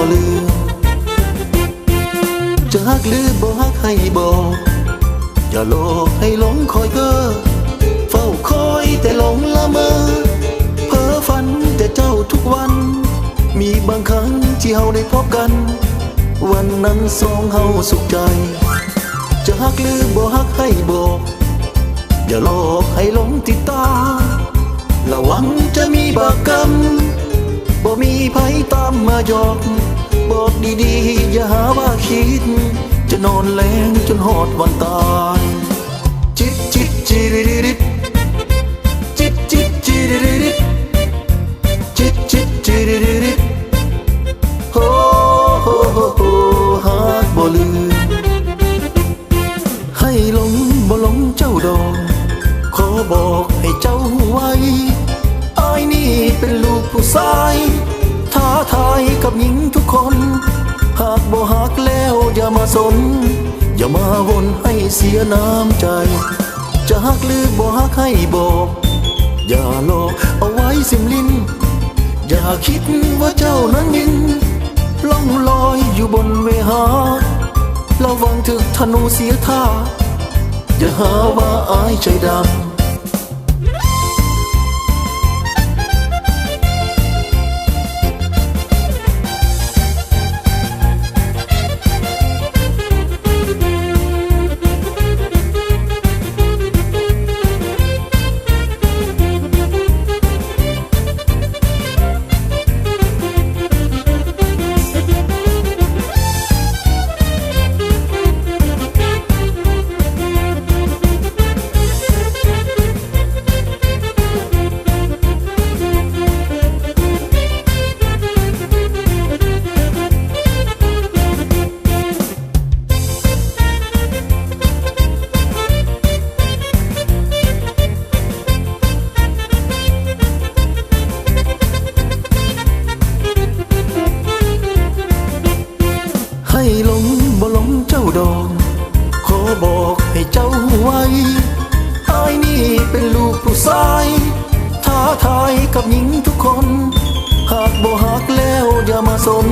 บ่ลืมจะฮักหรือบ่ฮักให้บอกอย่าโลกให้หลงคอยเก้อเฝ้าคอยแต่หลงละเมอเพ้อฝันแต่เจ้าทุกวันมีบางครั้งที่เฮาได้พบกันวันนั้นสองเฮาสุขใจจะฮักหรือบ่ฮักให้บอกอย่าหลอกให้หลงติดตาระวังจะมีบาปกรรมบ่มีภัยตามมาหยอกบอกดีๆอย่าหาว่าคิดจะนอนแลงจนหอดวันตายจิตจิตจิริริริจิตจิตจิริริริจิตจิตจิริริริโฮโฮโฮโฮหากบ่ลืมให้หลงบ่หลงเจ้าดอกขอบอกให้เจ้าไว้อ้ายนี่เป็นลูกผู้ชายท้าทายกับหญิงทุกคนหากบ่ฮักแล้วอย่ามาสนอย่ามาวนให้เสียน้ำใจจะฮักหรือบ่ฮักให้บอกอย่าหลอกเอาไว้สิมลิ้นอย่าคิดว่าเจ้านั้นยินล่องลอยอยู่บนเวหาระวังถึกธนูเสียท่าอย่าหาว่าอายใจดำให้หลงบ่หลงเจ้าดอกขอบอกให้เจ้าไว้อ้ายนี่เป็นลูกผู้ชายท้าทายกับหญิงทุกคนหากบ่ฮักแล้วอย่ามาสน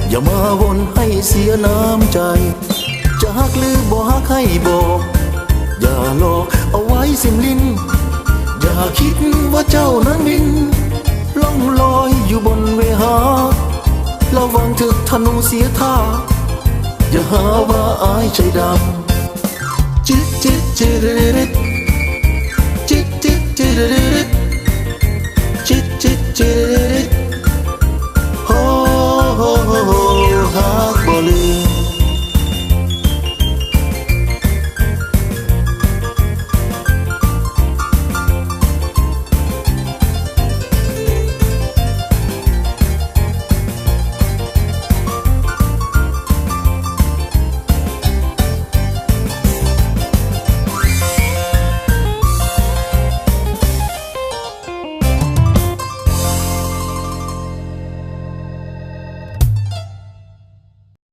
อย่ามาวนให้เสียน้ำใจจะฮักหรือบ่ฮักให้บอกอย่าหลอกเอาไว้สิมลิ้นอย่าคิดว่าเจ้านั้นบินล่องลอยอยู่บนเวหาระวังถึกธนูเสียท่าอย่าหาว่าอายใจดำจิตจิตจิริริจิตจิตจิริริจิตจิตจิริ